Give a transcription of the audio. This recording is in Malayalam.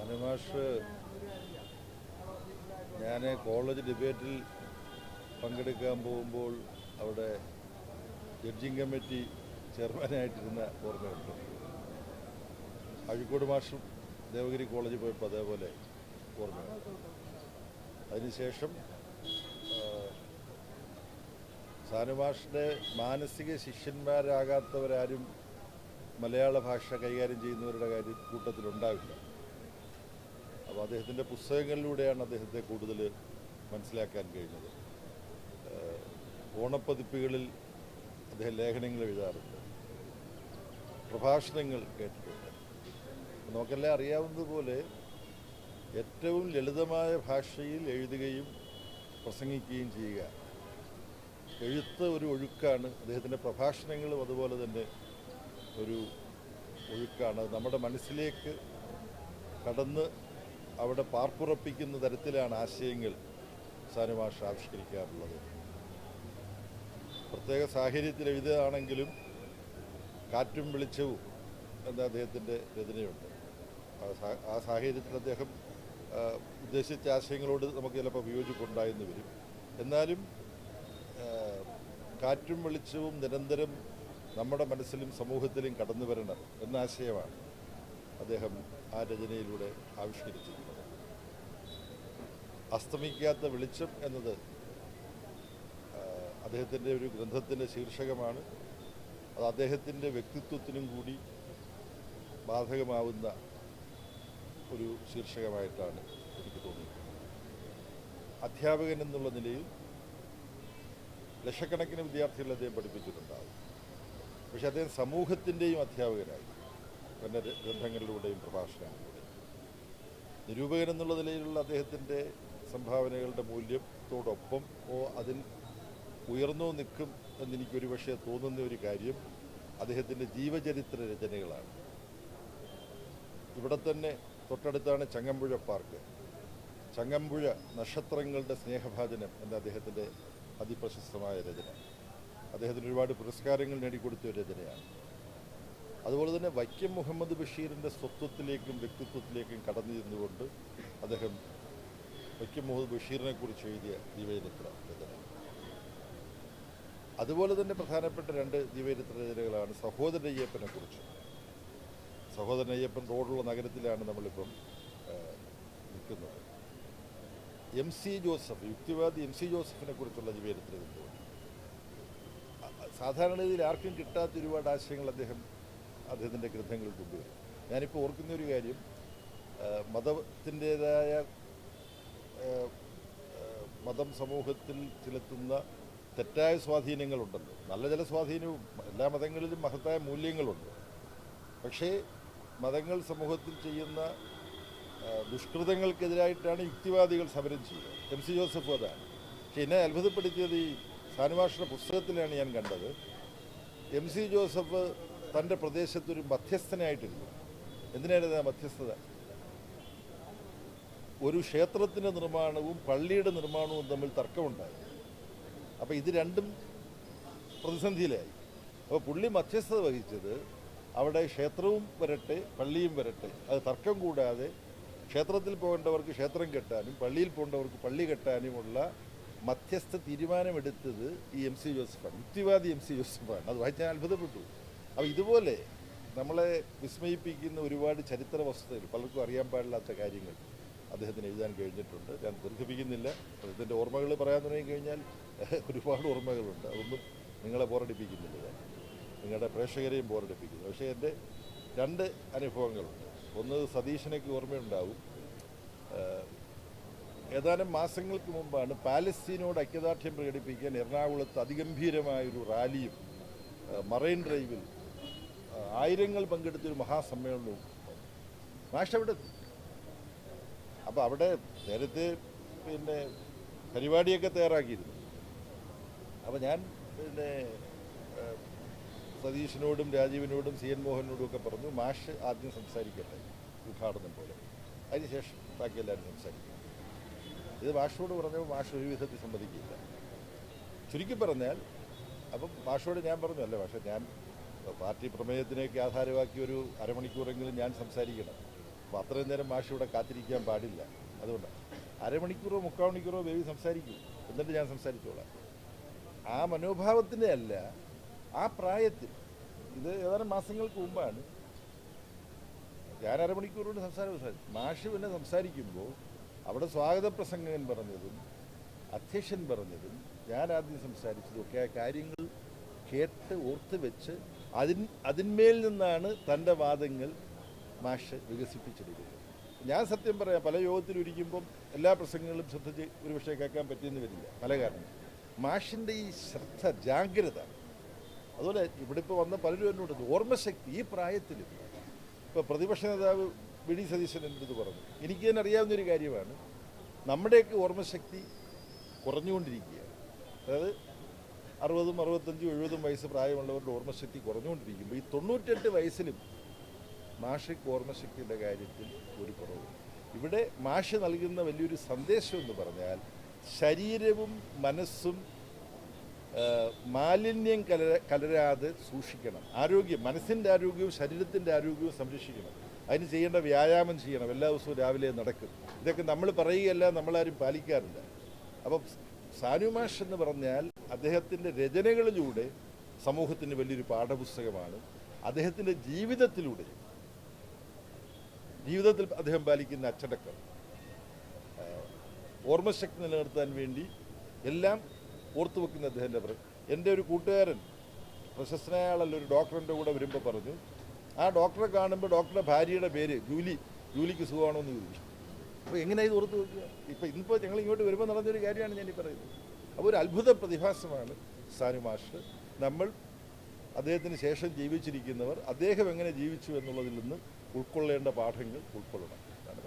അനുമാഷ്, ഞാൻ കോളേജ് ഡിബേറ്റിൽ പങ്കെടുക്കാൻ പോകുമ്പോൾ അവിടെ ജഡ്ജിങ് കമ്മിറ്റി ചെയർമാനായിട്ടിരുന്ന ഓർമ്മയുണ്ട്. അഴീക്കോട് മാഷും ദേവഗിരി കോളേജിൽ പോയപ്പോൾ അതേപോലെ ഓർമ്മയുണ്ട്. അതിനുശേഷം സാനുമാഷിൻ്റെ മാനസിക ശിഷ്യന്മാരാകാത്തവരാരും മലയാള ഭാഷ കൈകാര്യം ചെയ്യുന്നവരുടെ കൂട്ടത്തിലുണ്ടാവില്ല. അപ്പോൾ അദ്ദേഹത്തിൻ്റെ പുസ്തകങ്ങളിലൂടെയാണ് അദ്ദേഹത്തെ കൂടുതൽ മനസ്സിലാക്കാൻ കഴിഞ്ഞത്. ഓണപ്പതിപ്പുകളിൽ അദ്ദേഹം ലേഖനങ്ങൾ എഴുതാറുണ്ട്, പ്രഭാഷണങ്ങൾ കേട്ടിട്ടുണ്ട്. നമുക്കെല്ലാം അറിയാവുന്നതുപോലെ ഏറ്റവും ലളിതമായ ഭാഷയിൽ എഴുതുകയും പ്രസംഗിക്കുകയും ചെയ്യുക, എഴുത്ത് ഒരു ഒഴുക്കാണ്. അദ്ദേഹത്തിൻ്റെ പ്രഭാഷണങ്ങളും അതുപോലെ തന്നെ ഒരു ഒഴുക്കാണ്. നമ്മുടെ മനസ്സിലേക്ക് കടന്ന് അവിടെ പാർപ്പുറപ്പിക്കുന്ന തരത്തിലാണ് ആശയങ്ങൾ സാനുമാഷ് ആവിഷ്കരിക്കാറുള്ളത്. പ്രത്യേക സാഹചര്യത്തിൽ എഴുതുകയാണെങ്കിലും കാറ്റും വെളിച്ചവും എന്ന അദ്ദേഹത്തിൻ്റെ രചനയുണ്ട്. ആ സാഹചര്യത്തിൽ അദ്ദേഹം ഉദ്ദേശിച്ച ആശയങ്ങളോട് നമുക്ക് ചിലപ്പോൾ വിയോജിപ്പുണ്ടായെന്ന് വരും. എന്നാലും കാറ്റും വെളിച്ചവും നിരന്തരം നമ്മുടെ മനസ്സിലും സമൂഹത്തിലും കടന്നു വരണം എന്ന ആശയമാണ് അദ്ദേഹം ആ രചനയിലൂടെ ആവിഷ്കരിച്ചിരിക്കുന്നത്. അസ്തമിക്കാത്ത വെളിച്ചം എന്നത് അദ്ദേഹത്തിൻ്റെ ഒരു ഗ്രന്ഥത്തിൻ്റെ ശീർഷകമാണ്. അത് അദ്ദേഹത്തിൻ്റെ വ്യക്തിത്വത്തിനും കൂടി ബാധകമാവുന്ന ഒരു ശീർഷകമായിട്ടാണ് എനിക്ക് തോന്നിയിട്ടുള്ളത്. അധ്യാപകൻ എന്നുള്ള നിലയിൽ ലക്ഷക്കണക്കിന് വിദ്യാർത്ഥികളെ അദ്ദേഹം പഠിപ്പിച്ചിട്ടുണ്ടാകും. പക്ഷെ അദ്ദേഹം സമൂഹത്തിൻ്റെയും അധ്യാപകനായി തൻ്റെ ഗ്രന്ഥങ്ങളിലൂടെയും പ്രഭാഷണങ്ങളിലൂടെയും. നിരൂപകൻ എന്നുള്ള നിലയിലുള്ള അദ്ദേഹത്തിൻ്റെ സംഭാവനകളുടെ മൂല്യത്തോടൊപ്പം അതിൽ ഉയർന്നോ നിൽക്കും എന്നെനിക്കൊരു പക്ഷേ തോന്നുന്ന ഒരു കാര്യം അദ്ദേഹത്തിൻ്റെ ജീവചരിത്ര രചനകളാണ്. ഇവിടെ തന്നെ തൊട്ടടുത്താണ് ചങ്ങമ്പുഴ പാർക്ക്. ചങ്ങമ്പുഴ നക്ഷത്രങ്ങളുടെ സ്നേഹഭാജനം എന്ന അദ്ദേഹത്തിൻ്റെ അതിപ്രശസ്തമായ രചന, അദ്ദേഹത്തിന് ഒരുപാട് പുരസ്കാരങ്ങൾ നേടിക്കൊടുത്ത ഒരു രചനയാണ്. അതുപോലെ തന്നെ വൈക്കം മുഹമ്മദ് ബഷീറിൻ്റെ സ്വത്വത്തിലേക്കും വ്യക്തിത്വത്തിലേക്കും കടന്നു ചെന്നുകൊണ്ട് അദ്ദേഹം വൈക്കം മുഹമ്മദ് ബഷീറിനെ കുറിച്ച് എഴുതിയ ജീവചരിത്ര രചന. അതുപോലെ തന്നെ പ്രധാനപ്പെട്ട രണ്ട് ജീവചരിത്ര രചനകളാണ് സഹോദരൻ അയ്യപ്പനെ കുറിച്ച്. സഹോദരൻ അയ്യപ്പൻ റോഡുള്ള നഗരത്തിലാണ് നമ്മളിപ്പം നിൽക്കുന്നത്. MC ജോസഫ്, യുക്തിവാദി MC ജോസഫിനെ കുറിച്ചുള്ള ജീവചരിത്ര ഗ്രന്ഥം. സാധാരണ രീതിയിൽ ആർക്കും കിട്ടാത്ത ഒരുപാട് ആശയങ്ങൾ അദ്ദേഹത്തിൻ്റെ ഗ്രന്ഥങ്ങളിൽ കൊണ്ടുവരും. ഞാനിപ്പോൾ ഓർക്കുന്ന ഒരു കാര്യം, മതത്തിൻ്റേതായ മതം സമൂഹത്തിൽ ചെലുത്തുന്ന തെറ്റായ സ്വാധീനങ്ങളുണ്ടല്ലോ. നല്ല ചില സ്വാധീനവും, എല്ലാ മതങ്ങളിലും മഹത്തായ മൂല്യങ്ങളുണ്ട്. പക്ഷേ മതങ്ങൾ സമൂഹത്തിൽ ചെയ്യുന്ന ദുഷ്കൃതങ്ങൾക്കെതിരായിട്ടാണ് യുക്തിവാദികൾ സമരം ചെയ്യുക. MC ജോസഫ് അതാണ്. പക്ഷെ എന്നെ അത്ഭുതപ്പെടുത്തിയത് ഈ സാനുമാഷിൻ്റെ പുസ്തകത്തിലാണ് ഞാൻ കണ്ടത്. MC ജോസഫ് തൻ്റെ പ്രദേശത്തൊരു മധ്യസ്ഥനായിട്ടിരുന്നു. എന്തിനായിരുന്നു ആ മധ്യസ്ഥത? ഒരു ക്ഷേത്രത്തിൻ്റെ നിർമ്മാണവും പള്ളിയുടെ നിർമ്മാണവും തമ്മിൽ തർക്കമുണ്ടായി. അപ്പോൾ ഇത് രണ്ടും പ്രതിസന്ധിയിലായി. അപ്പോൾ പുള്ളി മധ്യസ്ഥത വഹിച്ചത് അവിടെ ക്ഷേത്രവും വരട്ടെ പള്ളിയും വരട്ടെ, അത് തർക്കം കൂടാതെ ക്ഷേത്രത്തിൽ പോകേണ്ടവർക്ക് ക്ഷേത്രം കെട്ടാനും പള്ളിയിൽ പോകേണ്ടവർക്ക് പള്ളി കെട്ടാനുമുള്ള മധ്യസ്ഥ തീരുമാനമെടുത്തത് ഈ MC ജോസഫാണ്, യുക്തിവാദി MC ജോസഫാണ്. അത് വായിച്ചാൽ അത്ഭുതപ്പെട്ടു. അപ്പോൾ ഇതുപോലെ നമ്മളെ വിസ്മയിപ്പിക്കുന്ന ഒരുപാട് ചരിത്ര വസ്തുതകൾ, പലർക്കും അറിയാൻ പാടില്ലാത്ത കാര്യങ്ങൾ അദ്ദേഹത്തിന് എഴുതാൻ കഴിഞ്ഞിട്ടുണ്ട്. ഞാൻ ദീർഘിപ്പിക്കുന്നില്ല. ഇതിൻ്റെ ഓർമ്മകൾ പറയാൻ തുടങ്ങി കഴിഞ്ഞാൽ ഒരുപാട് ഓർമ്മകളുണ്ട്. അതൊന്നും നിങ്ങളെ ബോറടിപ്പിക്കുന്നില്ല, ഞാൻ നിങ്ങളുടെ പ്രേക്ഷകരെയും ബോറടിപ്പിക്കുന്നു. പക്ഷേ എൻ്റെ രണ്ട് അനുഭവങ്ങളുണ്ട്. ഒന്ന് സതീശനൊക്കെ ഓർമ്മയുണ്ടാവും. ഏതാനും മാസങ്ങൾക്ക് മുമ്പാണ് പാലസ്തീനോട് ഐക്യദാർഢ്യം പ്രകടിപ്പിക്കാൻ എറണാകുളത്ത് അതിഗംഭീരമായൊരു റാലിയും മറൈൻ ഡ്രൈവിൽ ആയിരങ്ങൾ പങ്കെടുത്തൊരു മഹാസമ്മേളനവും മാഷ് അവിടെ. അപ്പോൾ അവിടെ നേരത്തെ പരിപാടിയൊക്കെ തയ്യാറാക്കിയിരുന്നു. അപ്പോൾ ഞാൻ സതീഷിനോടും രാജീവിനോടും CN മോഹനോടും ഒക്കെ പറഞ്ഞു, മാഷ് ആദ്യം സംസാരിക്കട്ടെ ഉദ്ഘാടനം പോലെ, അതിനുശേഷം ബാക്കി എല്ലാവരും സംസാരിക്കും. ഇത് മാഷോട് പറഞ്ഞപ്പോൾ മാഷ് ഒരു വിധത്തിൽ സമ്മതിക്കില്ല. ചുരുക്കി പറഞ്ഞാൽ, അപ്പം മാഷോട് ഞാൻ പറഞ്ഞു, അല്ലേ മാഷെ, ഞാൻ പാർട്ടി പ്രമേയത്തിനൊക്കെ ആധാരമാക്കി ഒരു അരമണിക്കൂറെങ്കിലും ഞാൻ സംസാരിക്കണം. അപ്പോൾ അത്രയും നേരം മാഷ് ഇവിടെ കാത്തിരിക്കാൻ പാടില്ല. അതുകൊണ്ടാണ് അരമണിക്കൂറോ 3/4 മണിക്കൂറോ ബേബി സംസാരിക്കും, എന്നിട്ട് ഞാൻ സംസാരിച്ചോളാം. ആ മനോഭാവത്തിൻ്റെ അല്ല, ആ പ്രായത്തിൽ. ഇത് ഏതാനും മാസങ്ങൾക്ക് മുമ്പാണ് ഞാൻ അരമണിക്കൂർ കൊണ്ട് സംസാരിച്ചു. മാഷ് പിന്നെ സംസാരിക്കുമ്പോൾ അവിടെ സ്വാഗത പ്രസംഗകൻ പറഞ്ഞതും അധ്യക്ഷൻ പറഞ്ഞതും ഞാൻ ആദ്യം സംസാരിച്ചതും ഒക്കെ ആ കാര്യങ്ങൾ കേട്ട് ഓർത്ത് വെച്ച് അതിന്മേൽ നിന്നാണ് തൻ്റെ വാദങ്ങൾ മാഷ് വികസിപ്പിച്ചെടുക്കുന്നത്. ഞാൻ സത്യം പറയാം, പല യോഗത്തിലിരിക്കുമ്പം എല്ലാ പ്രസംഗങ്ങളും ശ്രദ്ധിച്ച് ഒരു പക്ഷേ കേൾക്കാൻ പറ്റിയെന്ന് വരില്ല, പല കാരണം. മാഷിൻ്റെ ഈ ശ്രദ്ധ, ജാഗ്രത, അതുപോലെ ഇവിടെ ഇപ്പോൾ വന്ന പലരും എന്നോട് ഓർമ്മശക്തി ഈ പ്രായത്തിലും. ഇപ്പോൾ പ്രതിപക്ഷ നേതാവ് വി ഡി സതീശൻ എൻ്റെ അടുത്ത് പറഞ്ഞു, എനിക്ക് തന്നെ അറിയാവുന്നൊരു കാര്യമാണ്, നമ്മുടെയൊക്കെ ഓർമ്മശക്തി കുറഞ്ഞുകൊണ്ടിരിക്കുകയാണ്. അതായത് 60, 65, 70 വയസ്സ് പ്രായമുള്ളവരുടെ ഓർമ്മശക്തി കുറഞ്ഞുകൊണ്ടിരിക്കുമ്പോൾ ഈ 98 വയസ്സിലും മാഷയ്ക്ക് ഓർമ്മശക്തിയുടെ കാര്യത്തിൽ ഒരു കുറവ്. ഇവിടെ മാഷ് നൽകുന്ന വലിയൊരു സന്ദേശം എന്ന് പറഞ്ഞാൽ ശരീരവും മനസ്സും മാലിന്യം കലരാതെ സൂക്ഷിക്കണം. ആരോഗ്യം, മനസ്സിൻ്റെ ആരോഗ്യവും ശരീരത്തിൻ്റെ ആരോഗ്യവും സംരക്ഷിക്കണം. അതിന് ചെയ്യേണ്ട വ്യായാമം ചെയ്യണം. എല്ലാ ദിവസവും രാവിലെ നടക്കും. ഇതൊക്കെ നമ്മൾ പറയുകയല്ല, നമ്മളാരും പാലിക്കാറില്ല. അപ്പം സാനു മാഷ് എന്ന് പറഞ്ഞാൽ അദ്ദേഹത്തിൻ്റെ രചനകളിലൂടെ സമൂഹത്തിന് വലിയൊരു പാഠപുസ്തകമാണ്. അദ്ദേഹത്തിൻ്റെ ജീവിതത്തിൽ അദ്ദേഹം പാലിക്കുന്ന അച്ചടക്കം, ഓർമ്മശക്തി നിലനിർത്താൻ വേണ്ടി എല്ലാം ഓർത്തു വെക്കുന്ന അദ്ദേഹത്തിൻ്റെ. എൻ്റെ ഒരു കൂട്ടുകാരൻ, പ്രശസ്തനായ ആളല്ല, ഒരു ഡോക്ടറിൻ്റെ കൂടെ വരുമ്പോൾ പറഞ്ഞു, ആ ഡോക്ടറെ കാണുമ്പോൾ ഡോക്ടറുടെ ഭാര്യയുടെ പേര് ജൂലിക്ക് സുഖമാണോ എന്ന് ചോദിച്ചു. അപ്പോൾ എങ്ങനെയാണ് ഇത് ഓർത്ത് വെക്കുക? ഇന്നിപ്പോൾ ഞങ്ങൾ ഇങ്ങോട്ട് വരുമ്പോൾ നടന്നൊരു കാര്യമാണ് ഞാൻ ഈ പറയുന്നത്. അപ്പോൾ ഒരു അത്ഭുത പ്രതിഭാസമാണ് സാനു മാഷ്. നമ്മൾ അദ്ദേഹത്തിന് ശേഷം ജീവിച്ചിരിക്കുന്നവർ അദ്ദേഹം എങ്ങനെ ജീവിച്ചു എന്നുള്ളതിൽ നിന്ന് ഉൾക്കൊള്ളേണ്ട പാഠങ്ങൾ ഉൾക്കൊള്ളണം.